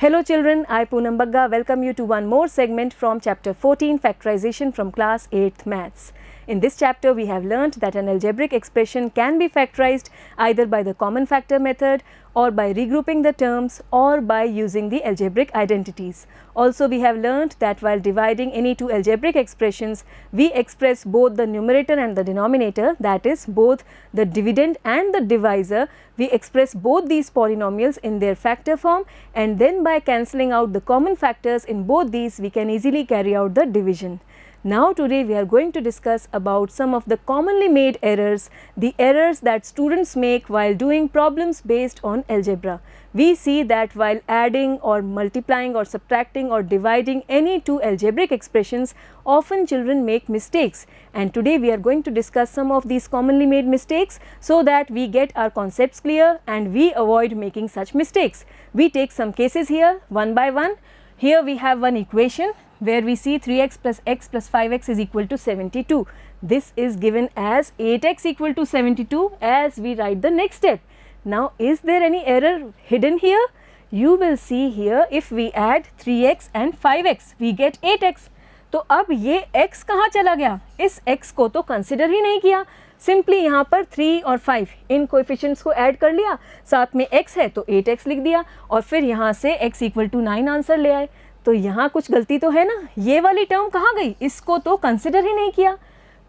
Hello children, I Poonam Bagga welcome you to one more segment from chapter 14 factorization from class 8th maths. In this chapter we have learnt that an algebraic expression can be factorized either by the common factor method or by regrouping the terms or by using the algebraic identities. Also we have learnt that while dividing any two algebraic expressions we express both the numerator and the denominator, that is both the dividend and the divisor. We express both these polynomials in their factor form, and then by cancelling out the common factors in both these we can easily carry out the division. Now today we are going to discuss about some of the commonly made errors, the errors that students make while doing problems based on algebra. We see that while adding or multiplying or subtracting or dividing any two algebraic expressions, often children make mistakes, and today we are going to discuss some of these commonly made mistakes so that we get our concepts clear and we avoid making such mistakes. We take some cases here one by one. Here we have one equation where we see 3x plus x plus 5x is equal to 72. This is given as 8x equal to 72 as we write the next step. Now is there any error hidden here? You will see here if we add 3x and 5x we get 8x. तो अब ये x कहाँ चला गया? इस x को तो consider ही नहीं किया, सिंपली यहाँ पर 3 और 5 इन कोएफिशिएंट्स को ऐड कर लिया, साथ में x है तो 8x लिख दिया और फिर यहाँ से x इक्वल टू 9 आंसर ले आए. तो यहाँ कुछ गलती तो है ना, ये वाली टर्म कहाँ गई, इसको तो कंसिडर ही नहीं किया.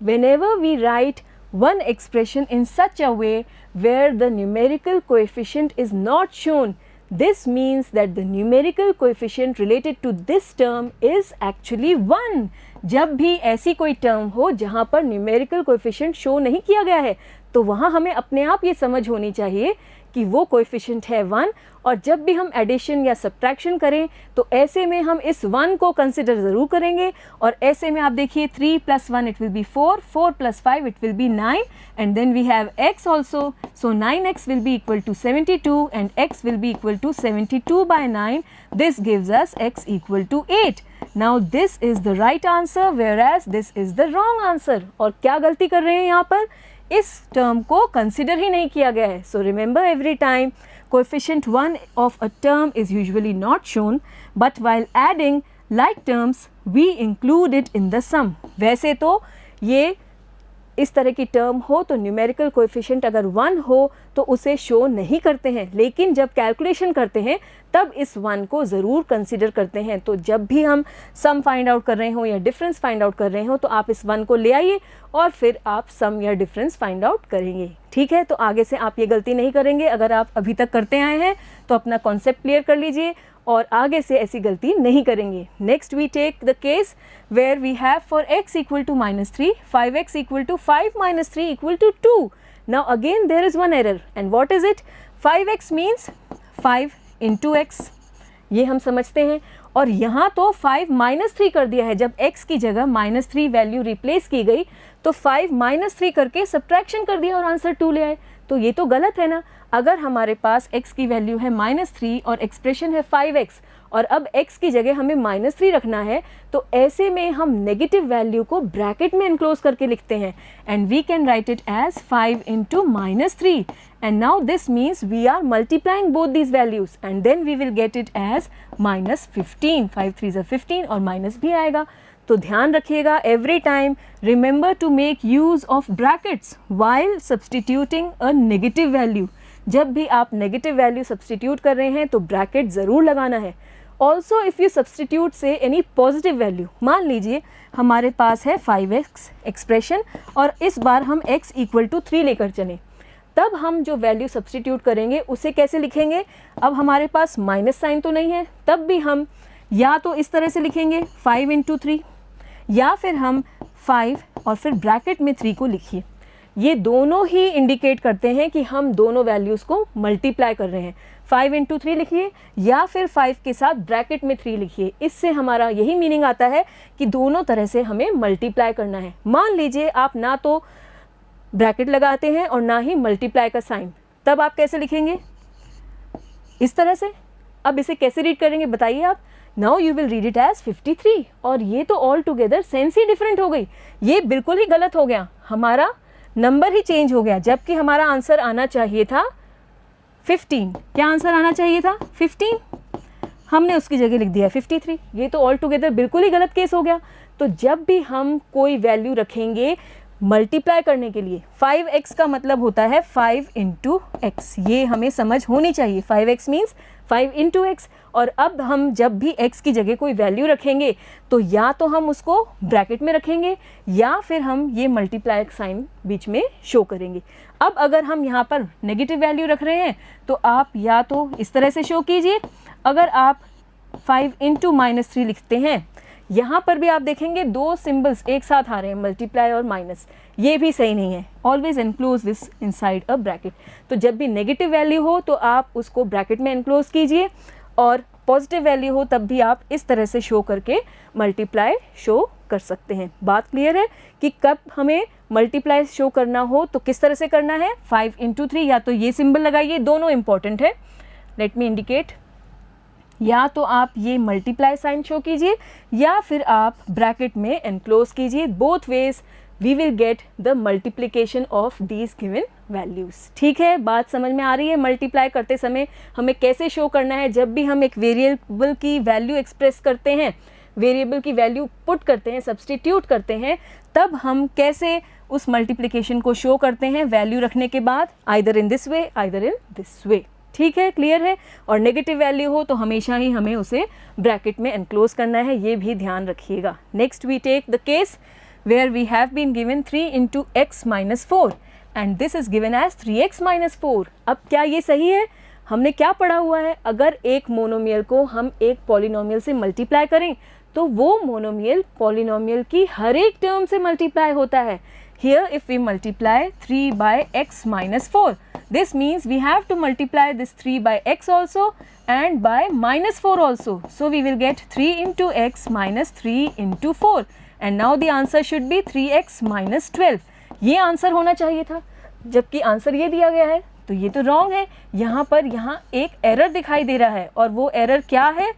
Whenever we write one expression in such a way where the numerical coefficient is not shown, this means that the numerical coefficient related to this term is actually 1. जब भी ऐसी कोई टर्म हो जहाँ पर न्यूमेरिकल कोएफिशिएंट शो नहीं किया गया है तो वहाँ हमें अपने आप ये समझ होनी चाहिए कि वो कोएफिशिएंट है 1, और जब भी हम एडिशन या सब्ट्रैक्शन करें तो ऐसे में हम इस 1 को कंसिडर ज़रूर करेंगे. और ऐसे में आप देखिए 3 + 1 it will be 4, 4 + 5 it will be 9, and then we have x also. So 9x will be equal to 72 and x will be equal to 72 by 9. This gives us x equal to 8. Now this is the right answer whereas this is the wrong answer. और क्या गलती कर रहे हैं यहाँ पर, इस term को कंसिडर ही नहीं किया गया है. So remember every time coefficient 1 of a term is usually not shown, but while adding like terms we include it in the sum. वैसे तो ये इस तरह की टर्म हो तो न्यूमेरिकल कोएफिशिएंट अगर 1 हो तो उसे शो नहीं करते हैं, लेकिन जब कैलकुलेशन करते हैं तब इस 1 को ज़रूर कंसिडर करते हैं. तो जब भी हम सम फाइंड आउट कर रहे हो या डिफरेंस फाइंड आउट कर रहे हो तो आप इस 1 को ले आइए और फिर आप सम या डिफरेंस फाइंड आउट करेंगे. ठीक है, तो आगे से आप ये गलती नहीं करेंगे. अगर आप अभी तक करते आए हैं तो अपना कॉन्सेप्ट क्लियर कर लीजिए और आगे से ऐसी गलती नहीं करेंगे. Next we take the case where we have for x equal to -3, 5x equal to 5 - 3 equal to 2. Now again there is one error, and what is it? 5x means 5 × x, ये हम समझते हैं, और यहाँ तो 5 - 3 कर दिया है. जब x की जगह -3 वैल्यू रिप्लेस की गई तो 5 - 3 करके सब्ट्रैक्शन कर दिया और आंसर 2 ले आए. तो ये तो गलत है ना. अगर हमारे पास x की वैल्यू है -3 और एक्सप्रेशन है 5x और अब x की जगह हमें -3 रखना है तो ऐसे में हम नेगेटिव वैल्यू को ब्रैकेट में एनक्लोज करके लिखते हैं, and we can write it as 5 × -3, and now this means we are multiplying both these values and then we will get it as -15. 5 × 3 = 15 और माइनस भी आएगा. तो ध्यान रखिएगा, every time remember to make use of brackets while substituting a negative value. जब भी आप negative value substitute कर रहे हैं तो ब्रैकेट ज़रूर लगाना है. ऑल्सो इफ़ यू सब्सटीट्यूट से एनी पॉजिटिव वैल्यू, मान लीजिए हमारे पास है 5x एक्सप्रेशन और इस बार हम x इक्वल टू 3 लेकर चलें, तब हम जो वैल्यू सब्सटीट्यूट करेंगे उसे कैसे लिखेंगे? अब हमारे पास माइनस साइन तो नहीं है, तब भी हम या तो इस तरह से लिखेंगे 5 × 3, या फिर हम 5 और फिर ब्रैकेट में 3 को लिखिए. ये दोनों ही इंडिकेट करते हैं कि हम दोनों वैल्यूज़ को मल्टीप्लाई कर रहे हैं. 5 × 3 लिखिए या फिर 5 के साथ ब्रैकेट में 3 लिखिए. इससे हमारा यही मीनिंग आता है कि दोनों तरह से हमें मल्टीप्लाई करना है. मान लीजिए आप ना तो ब्रैकेट लगाते हैं और ना ही मल्टीप्लाई का साइन, तब आप कैसे लिखेंगे? इस तरह से. अब इसे कैसे रीड करेंगे बताइए आप? Now you will read it as 53, और ये तो ऑल टुगेदर सेंस ही डिफरेंट हो गई. ये बिल्कुल ही गलत हो गया, हमारा नंबर ही चेंज हो गया, जबकि हमारा आंसर आना चाहिए था 15. क्या आंसर आना चाहिए था? 15. हमने उसकी जगह लिख दिया 53। ये तो ऑल टुगेदर बिल्कुल ही गलत केस हो गया। तो जब भी हम कोई वैल्यू रखेंगे मल्टीप्लाई करने के लिए, 5x का मतलब होता है 5 इंटू एक्स, ये हमें समझ होनी चाहिए। 5x means 5 into x. और अब हम जब भी x की जगह कोई वैल्यू रखेंगे तो या तो हम उसको ब्रैकेट में रखेंगे या फिर हम ये मल्टीप्लाई साइन बीच में शो करेंगे। अब अगर हम यहाँ पर नेगेटिव वैल्यू रख रहे हैं तो आप या तो इस तरह से शो कीजिए, अगर आप 5 इंटू -3 लिखते हैं, यहाँ पर भी आप देखेंगे दो सिंबल्स एक साथ आ रहे हैं, मल्टीप्लाई और माइनस, ये भी सही नहीं है। Always enclose this inside a bracket. तो जब भी नेगेटिव वैल्यू हो तो आप उसको ब्रैकेट में एनक्लोज कीजिए, और पॉजिटिव वैल्यू हो तब भी आप इस तरह से शो करके मल्टीप्लाई शो कर सकते हैं। बात क्लियर है कि कब हमें मल्टीप्लाई शो करना हो तो किस तरह से करना है। 5 इंटू 3, या तो ये सिंबल लगाइए, दोनों इंपॉर्टेंट है। लेट मी इंडिकेट, या तो आप ये मल्टीप्लाई साइन शो कीजिए या फिर आप ब्रैकेट में एनक्लोज कीजिए। Both ways we will get the multiplication of these given values. ठीक है, बात समझ में आ रही है। मल्टीप्लाई करते समय हमें कैसे शो करना है, जब भी हम एक वेरिएबल की वैल्यू एक्सप्रेस करते हैं, वेरिएबल की वैल्यू पुट करते हैं, सब्सटीट्यूट करते हैं, तब हम कैसे उस मल्टीप्लिकेशन को शो करते हैं वैल्यू रखने के बाद, either in this way either in this way. ठीक है, क्लियर है। और नेगेटिव वैल्यू हो तो हमेशा ही हमें उसे ब्रैकेट में एनक्लोज करना है, ये भी ध्यान रखिएगा। Next we take the case where we have been given 3 into x minus 4 and this is given as 3x minus 4। अब क्या ये सही है? हमने क्या पढ़ा हुआ है, अगर एक मोनोमियल को हम एक पॉलिनोमियल से मल्टीप्लाई करें तो वो मोनोमियल पॉलिनोमियल की हर एक टर्म से मल्टीप्लाई होता है। Here if we multiply 3 by x minus 4, this means we have to multiply this 3 by x also and by minus 4 also. So we will get 3 into x minus 3 into 4 and now the answer should be 3x minus 12. ये answer होना चाहिए था, जबकि answer ये दिया गया है, तो ये तो रॉन्ग है। यहाँ पर एक एरर दिखाई दे रहा है, और वो एरर क्या है,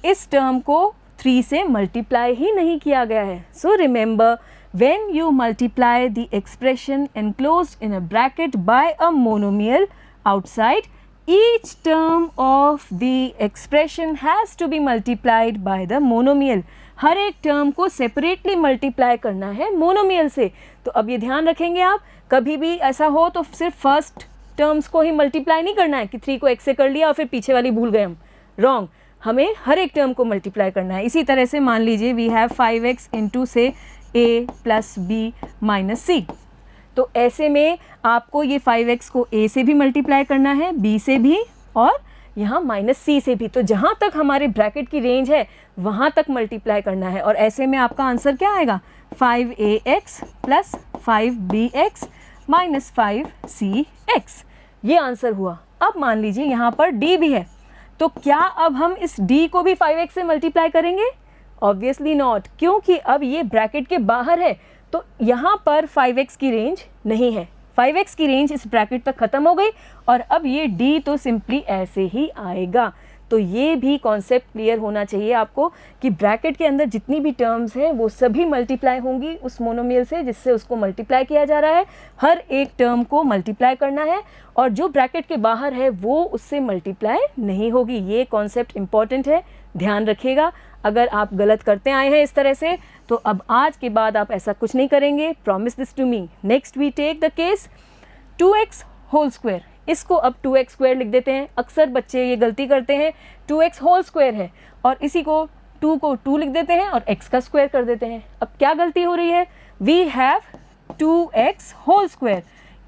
इस टर्म को 3 से मल्टीप्लाई ही नहीं किया गया है। So remember, when you multiply the expression enclosed in a bracket by a monomial outside, each term of the expression has to be multiplied by the monomial. हर एक टर्म को सेपरेटली मल्टीप्लाई करना है monomial से। तो अब ये ध्यान रखेंगे आप, कभी भी ऐसा हो तो सिर्फ फर्स्ट टर्म्स को ही मल्टीप्लाई नहीं करना है कि 3 को x से कर लिया और फिर पीछे वाली भूल गए हम, रॉन्ग। हमें हर एक टर्म को मल्टीप्लाई करना है। इसी तरह से मान लीजिए वी हैव 5x इंटू से a plus b minus c, तो ऐसे में आपको ये 5x को a से भी मल्टीप्लाई करना है, b से भी और यहाँ माइनस c से भी। तो जहाँ तक हमारे ब्रैकेट की रेंज है वहाँ तक मल्टीप्लाई करना है, और ऐसे में आपका आंसर क्या आएगा, 5ax plus 5bx minus 5cx, ये आंसर हुआ। अब मान लीजिए यहाँ पर d भी है, तो क्या अब हम इस d को भी 5x से मल्टीप्लाई करेंगे? ऑब्वियसली नॉट, क्योंकि अब ये ब्रैकेट के बाहर है, तो यहाँ पर 5x की रेंज नहीं है। 5x की रेंज इस ब्रैकेट तक ख़त्म हो गई, और अब ये d तो सिंपली ऐसे ही आएगा। तो ये भी कॉन्सेप्ट क्लियर होना चाहिए आपको कि ब्रैकेट के अंदर जितनी भी टर्म्स हैं वो सभी मल्टीप्लाई होंगी उस मोनोमियल से जिससे उसको मल्टीप्लाई किया जा रहा है। हर एक टर्म को मल्टीप्लाई करना है, और जो ब्रैकेट के बाहर है वो उससे मल्टीप्लाई नहीं होगी। ये कॉन्सेप्ट इम्पॉर्टेंट है, ध्यान रखिएगा। अगर आप गलत करते आए हैं इस तरह से, तो अब आज के बाद आप ऐसा कुछ नहीं करेंगे, promise this to me. Next we take the case 2x whole square. इसको अब 2x स्क्वायर लिख देते हैं। अक्सर बच्चे ये गलती करते हैं, 2x होल स्क्वायर है और इसी को 2 लिख देते हैं और x का स्क्वायर कर देते हैं। अब क्या गलती हो रही है, we have 2x whole square.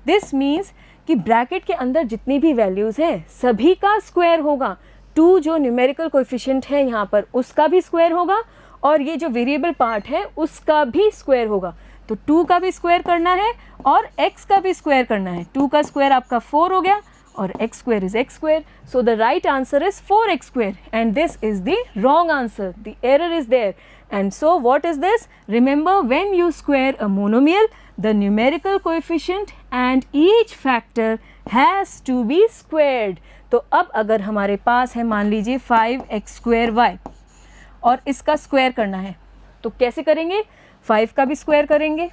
This means कि ब्रैकेट के अंदर जितनी भी वैल्यूज़ हैं सभी का स्क्वायर होगा। 2 जो न्यूमेरिकल कोएफिशिएंट है यहाँ पर उसका भी स्क्वायर होगा, और ये जो वेरिएबल पार्ट है उसका भी स्क्वायर होगा। तो 2 का भी स्क्वायर करना है और x का भी स्क्वायर करना है। 2 का स्क्वायर आपका 4 हो गया और x square is x square, so the right answer is 4x square and this is the wrong answer, the error is there. And so what is this, remember when you square a monomial the numerical coefficient and each factor has to be squared। तो अब अगर हमारे पास है मान लीजिए 5x square y और इसका square करना है, तो कैसे करेंगे, 5 का भी स्क्वायर करेंगे,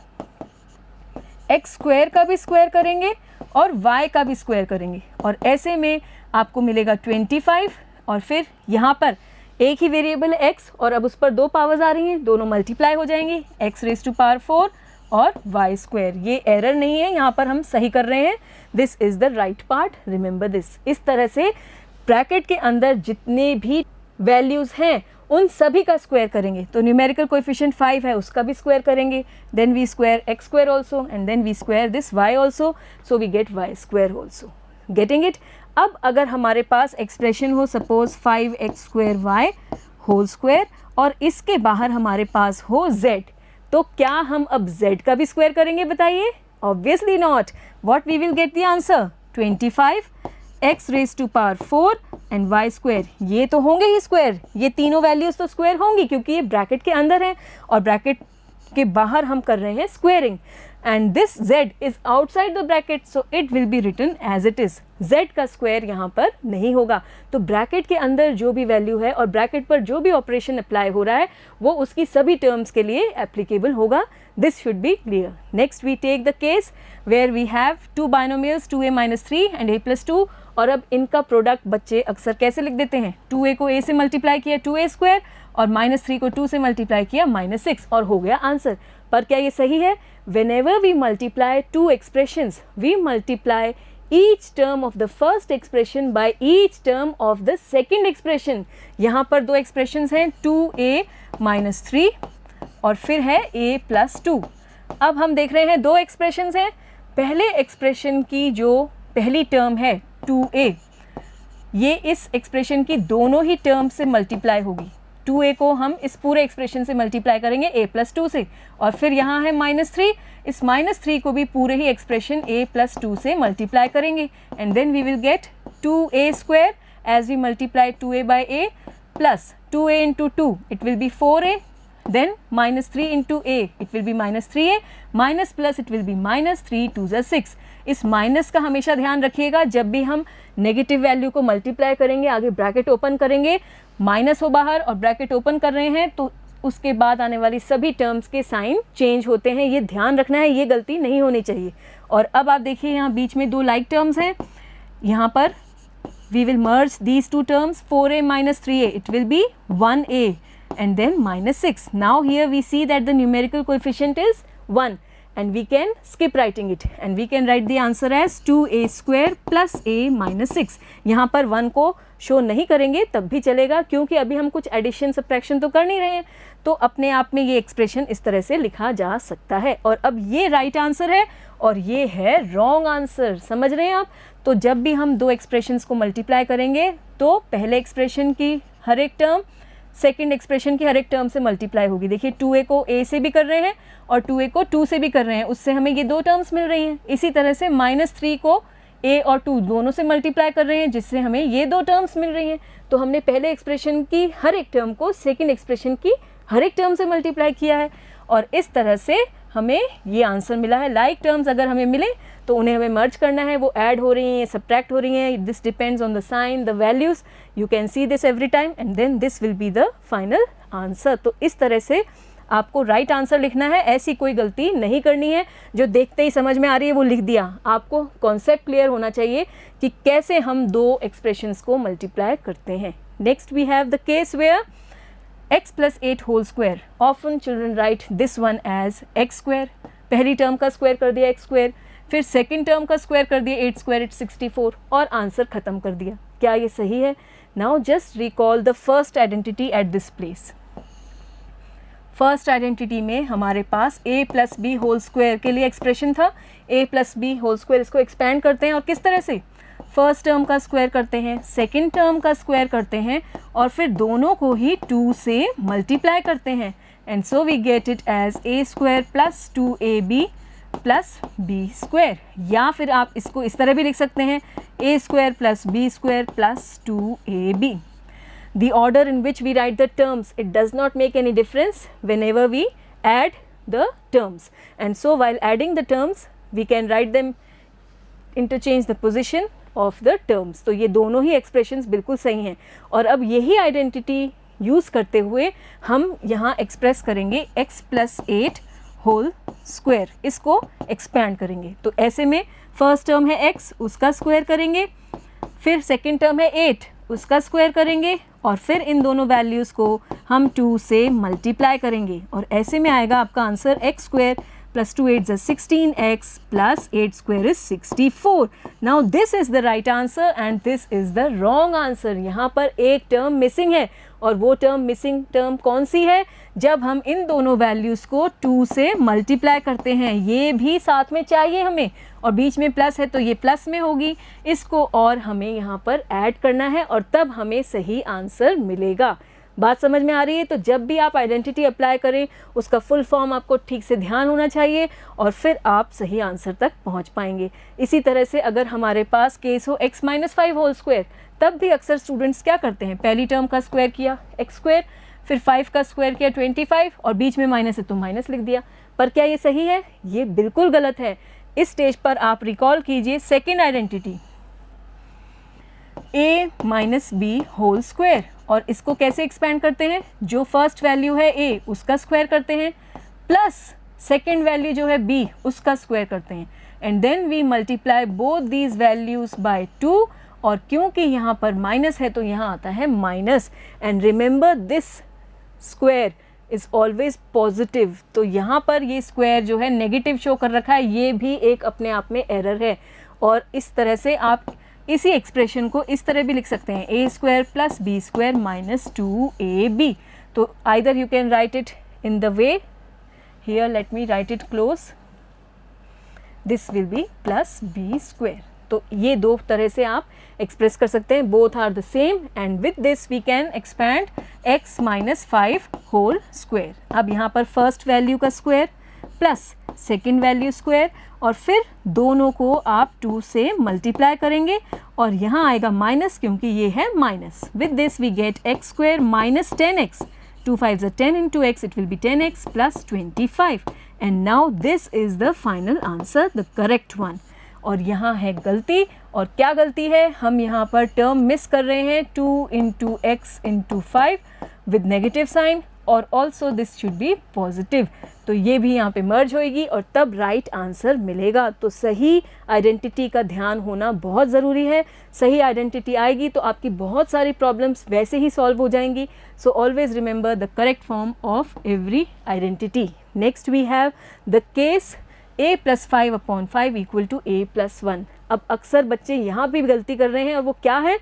x स्क्वायर का भी स्क्वायर करेंगे और y का भी स्क्वायर करेंगे, और ऐसे में आपको मिलेगा 25 और फिर यहाँ पर एक ही वेरिएबल है x और अब उस पर 2 पावर्स आ रही हैं, दोनों मल्टीप्लाई हो जाएंगी, x रेज़ टू पावर 4 और y स्क्वायर। ये एरर नहीं है, यहाँ पर हम सही कर रहे हैं। This is the right part, remember this. इस तरह से ब्रैकेट के अंदर जितने भी वैल्यूज़ हैं उन सभी का स्क्वायर करेंगे। तो न्यूमेरिकल कोएफिशिएंट 5 है, उसका भी स्क्वायर करेंगे, then we square x square also and then we square this y also, so we get y square also. Getting it? अब अगर हमारे पास एक्सप्रेशन हो suppose 5x square y whole square और इसके बाहर हमारे पास हो z, तो क्या हम अब z का भी स्क्वायर करेंगे बताइए? Obviously not. What we will get the answer? 25 x raise to power 4 and y square. ये तो होंगे ही स्क्वायर, ये तीनों वैल्यूज़ तो स्क्वायर होंगी क्योंकि ये ब्रैकेट के अंदर है और ब्रैकेट के बाहर हम कर रहे हैं squaring, and this z is outside the bracket, so it will be written as it is. z का स्क्वायर यहाँ पर नहीं होगा। तो ब्रैकेट के अंदर जो भी वैल्यू है और ब्रैकेट पर जो भी ऑपरेशन अप्लाई हो रहा है वो उसकी सभी टर्म्स के लिए एप्लीकेबल होगा। This should be clear. Next we take the case where we have two binomials 2a-3 and a+2, और अब इनका प्रोडक्ट बच्चे अक्सर कैसे लिख देते हैं? 2a को a से मल्टीप्लाई किया 2a स्क्वायर और -3 को 2 से मल्टीप्लाई किया -6 और हो गया आंसर। पर क्या ये सही है? Whenever we multiply two expressions, we multiply each term of the first expression by each term of the second expression. यहाँ पर 2 expressions हैं 2a-3 और फिर है a+2। अब हम देख रहे हैं 2 expressions हैं। पहले expression की जो पहली term है 2a, ये इस expression की दोनों ही term से multiply होगी। 2a को हम इस पूरे एक्सप्रेशन से मल्टीप्लाई करेंगे a+2 से, और फिर यहाँ है -3, इस -3 को भी पूरे ही एक्सप्रेशन a+2 से मल्टीप्लाई करेंगे and then we will get 2a square as we multiply 2a by a plus 2a into 2 it will be 4a, then -3 into a it will be -3a, minus plus it will be -3 2 ज़ा 6। इस minus का हमेशा ध्यान रखिएगा, जब भी हम negative value को मल्टीप्लाई करेंगे, आगे ब्रैकेट ओपन करेंगे, माइनस हो बाहर और ब्रैकेट ओपन कर रहे हैं तो उसके बाद आने वाली सभी टर्म्स के साइन चेंज होते हैं। ये ध्यान रखना है, ये गलती नहीं होनी चाहिए। और अब आप देखिए यहाँ बीच में 2 लाइक टर्म्स हैं, यहाँ पर we will merge these 2 terms, 4a-3a it will be 1a and then -6. Now here we see that the numerical coefficient is 1 and we can skip writing it and we can write the answer as 2a square plus a -6. यहाँ पर 1 को show नहीं करेंगे तब भी चलेगा क्योंकि अभी हम कुछ एडिशन सब्ट्रैक्शन तो कर नहीं रहे हैं, तो अपने आप में ये एक्सप्रेशन इस तरह से लिखा जा सकता है। और अब ये राइट आंसर है और ये है रॉन्ग आंसर, समझ रहे हैं आप? तो जब भी हम 2 एक्सप्रेशंस को मल्टीप्लाई करेंगे तो पहले एक्सप्रेशन की हर एक टर्म सेकेंड एक्सप्रेशन की हर एक टर्म से मल्टीप्लाई होगी। देखिए 2a को a से भी कर रहे हैं और 2a को 2 से भी कर रहे हैं, उससे हमें ये 2 टर्म्स मिल रही हैं। इसी तरह से -3 को a और 2 दोनों से मल्टीप्लाई कर रहे हैं जिससे हमें ये 2 टर्म्स मिल रही हैं। तो हमने पहले एक्सप्रेशन की हर एक टर्म को सेकेंड एक्सप्रेशन की हर एक टर्म से मल्टीप्लाई किया है और इस तरह से हमें ये आंसर मिला है। लाइक टर्म्स अगर हमें मिले तो उन्हें हमें मर्ज करना है, वो ऐड हो रही हैं, सब्ट्रैक्ट हो रही हैं, this depends on the sign, the values, you can see this every time and then this will be the final answer. तो इस तरह से आपको राइट आंसर लिखना है, ऐसी कोई गलती नहीं करनी है। जो देखते ही समझ में आ रही है वो लिख दिया, आपको कॉन्सेप्ट क्लियर होना चाहिए कि कैसे हम 2 एक्सप्रेशंस को मल्टीप्लाई करते हैं। Next we have the case where x plus 8 whole square, often children write this one as x square. पहली टर्म का स्क्वायर कर दिया x स्क्वायर, फिर सेकेंड टर्म का स्क्वायर कर दिया 8 स्क्वायर इट 64 और आंसर ख़त्म कर दिया। क्या ये सही है? Now just recall the first identity at this place. First identity में हमारे पास a plus b whole square के लिए एक्सप्रेशन था, a plus b whole square, इसको एक्सपैंड करते हैं और किस तरह से? फर्स्ट टर्म का स्क्वायर करते हैं, सेकेंड टर्म का स्क्वायर करते हैं और फिर दोनों को ही 2 से मल्टीप्लाई करते हैं and so we get it as a square plus 2ab plus b square, या फिर आप इसको इस तरह भी लिख सकते हैं a square plus b square plus 2ab. The order in which we write the terms, it does not make any difference whenever we add the terms, and so while adding the terms we can write them, interchange the position of the terms. तो ये दोनों ही expressions बिल्कुल सही हैं और अब यही identity use करते हुए हम यहाँ एक्सप्रेस करेंगे x प्लस 8 होल स्क्वायर, इसको एक्सपैंड करेंगे। तो ऐसे में फर्स्ट टर्म है x, उसका स्क्वायर करेंगे, फिर सेकेंड टर्म है 8, उसका स्क्वायर करेंगे और फिर इन दोनों वैल्यूज़ को हम 2 से मल्टीप्लाई करेंगे और ऐसे में आएगा आपका answer x square plus 2 8s is 16x plus 8 square is 64. Now this is the right answer and this is the wrong answer. यहाँ पर एक टर्म मिसिंग है और वो टर्म मिसिंग टर्म कौन सी है? जब हम इन दोनों वैल्यूज़ को 2 से मल्टीप्लाई करते हैं, ये भी साथ में चाहिए हमें और बीच में प्लस है तो ये प्लस में होगी, इसको और हमें यहाँ पर ऐड करना है और तब हमें सही आंसर मिलेगा। बात समझ में आ रही है? तो जब भी आप आइडेंटिटी अप्लाई करें उसका फुल फॉर्म आपको ठीक से ध्यान होना चाहिए और फिर आप सही आंसर तक पहुंच पाएंगे। इसी तरह से अगर हमारे पास केस हो x - 5 होल स्क्वायर, तब भी अक्सर स्टूडेंट्स क्या करते हैं, पहली टर्म का स्क्वायर किया x स्क्वायर, फिर 5 का स्क्वायर किया 25 और बीच में माइनस है तो माइनस लिख दिया। पर क्या ये सही है? ये बिल्कुल गलत है। इस स्टेज पर आप रिकॉल कीजिए second identity a - b whole square और इसको कैसे एक्सपेंड करते हैं? जो फर्स्ट वैल्यू है a उसका स्क्वायर करते हैं प्लस सेकेंड वैल्यू जो है b उसका स्क्वायर करते हैं and then we multiply both these values by 2 और क्योंकि यहाँ पर माइनस है तो यहाँ आता है minus and remember this square is always positive. तो यहाँ पर ये स्क्वायर जो है नेगेटिव शो कर रखा है, ये भी एक अपने आप में एरर है और इस तरह से आप इसी एक्सप्रेशन को इस तरह भी लिख सकते हैं a square plus b square minus 2ab। तो either you can write it in the way here, let me right it close, this will B plus b square. तो ये दो तरह से आप एक्सप्रेस कर सकते हैं, both are the same and with this we can expand x - 5 whole square. अब यहाँ पर फर्स्ट वैल्यू का square plus second value square और फिर दोनों को आप 2 से मल्टीप्लाई करेंगे और यहाँ आएगा माइनस क्योंकि ये है minus. With this we get x square minus 10x, 2 5s are 10 into x, it will be 10x plus 25 and now this is the final answer, the correct one। और यहाँ है गलती, और क्या गलती है? हम यहाँ पर टर्म मिस कर रहे हैं 2 into x into 5 with negative sign और also this should B positive, तो ये भी यहाँ पे मर्ज होएगी और तब राइट आंसर मिलेगा। तो सही आइडेंटिटी का ध्यान होना बहुत ज़रूरी है। सही आइडेंटिटी आएगी तो आपकी बहुत सारी प्रॉब्लम्स वैसे ही सॉल्व हो जाएंगी। So always remember the correct form of every identity. Next we have the case a + 5/5 = a + 1। अब अक्सर बच्चे यहाँ भी गलती कर रहे हैं और वो क्या है,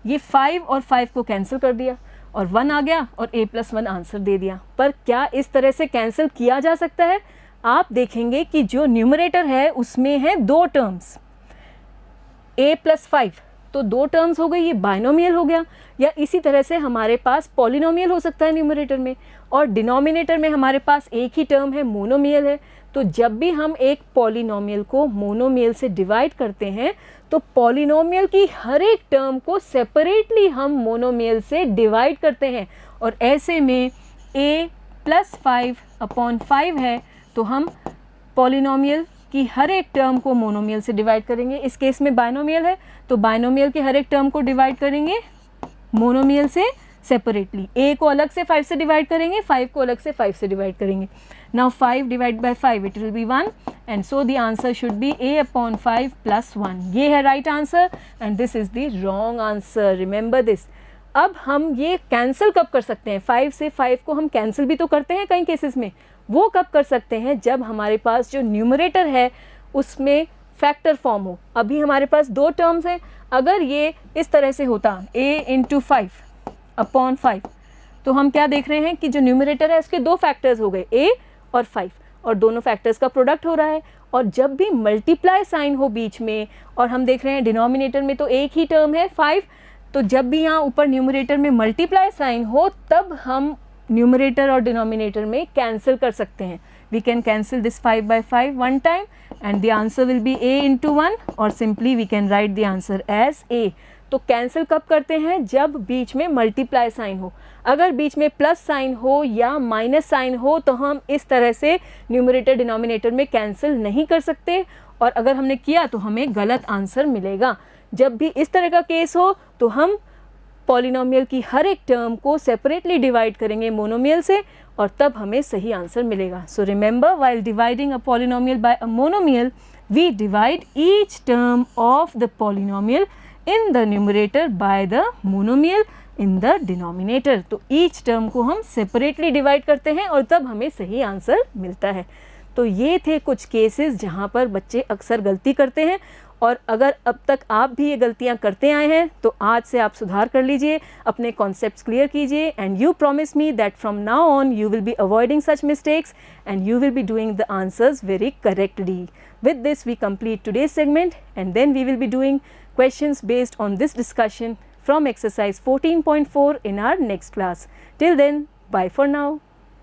ये 5 और 5 को कैंसिल कर दिया और 1 आ गया और a + 1 आंसर दे दिया। पर क्या इस तरह से कैंसिल किया जा सकता है? आप देखेंगे कि जो न्यूमरेटर है उसमें है 2 टर्म्स, a + 5, तो 2 टर्म्स हो गई, ये बाइनोमियल हो गया। या इसी तरह से हमारे पास पॉलिनोमियल हो सकता है न्यूमरेटर में और डिनोमिनेटर में हमारे पास एक ही टर्म है, मोनोमियल है। तो जब भी हम एक पॉलिनोमियल को मोनोमियल से डिवाइड करते हैं तो पॉलिनोमियल की हर एक टर्म को सेपरेटली हम मोनोमियल से डिवाइड करते हैं और ऐसे में a + 5/5 है तो हम पॉलिनोमियल की हर एक टर्म को मोनोमियल से डिवाइड करेंगे। इस केस में बाइनोमियल है तो बाइनोमियल के हर एक टर्म को डिवाइड करेंगे मोनोमियल से सेपरेटली। a को अलग से 5 से डिवाइड करेंगे, 5 को अलग से 5 से डिवाइड करेंगे। Now 5 divided by 5 it will be 1 and so the answer should be a/5 + 1। ये है right answer and this is the wrong answer, remember this। अब हम ये कैंसिल कब कर सकते हैं? 5 से 5 को हम कैंसिल भी तो करते हैं कई केसेस में। वो कब कर सकते हैं? जब हमारे पास जो न्यूमरेटर है उसमें फैक्टर फॉर्म हो। अभी हमारे पास 2 टर्म्स हैं, अगर ये इस तरह से होता a × 5/5 तो हम क्या देख रहे हैं कि जो न्यूमरेटर है उसके 2 फैक्टर्स हो गए, a और 5, और दोनों फैक्टर्स का प्रोडक्ट हो रहा है। और जब भी मल्टीप्लाई साइन हो बीच में और हम देख रहे हैं डिनोमिनेटर में तो एक ही टर्म है 5, तो जब भी यहाँ ऊपर न्यूमरेटर में मल्टीप्लाई साइन हो तब हम न्यूमरेटर और डिनोमिनेटर में कैंसिल कर सकते हैं। We can cancel this 5/5 one time and the answer will be a × 1 or simply we can write the answer as a। तो कैंसिल कब करते हैं? जब बीच में मल्टीप्लाई साइन हो। अगर बीच में प्लस साइन हो या माइनस साइन हो तो हम इस तरह से न्यूमरेटर डिनोमिनेटर में कैंसिल नहीं कर सकते और अगर हमने किया तो हमें गलत आंसर मिलेगा। जब भी इस तरह का केस हो तो हम पॉलिनोमियल की हर एक टर्म को सेपरेटली डिवाइड करेंगे मोनोमियल से और तब हमें सही आंसर मिलेगा। So remember, while dividing a polynomial by a monomial we divide each term of the polynomial in the numerator by the monomial in the denominator. तो each term को हम separately divide करते हैं और तब हमें सही आंसर मिलता है. तो ये थे कुछ केसेस जहाँ पर बच्चे अक्सर गलती करते हैं और अगर अब तक आप भी ये गलतियाँ करते आए हैं तो आज से आप सुधार कर लीजिए, अपने कॉन्सेप्ट्स क्लियर कीजिए and you promise me that from now on you will be avoiding such mistakes and you will be doing the answers very correctly. With this we complete today's segment and then we will be doing questions based on this discussion from exercise 14.4 in our next class. Till then, bye for now.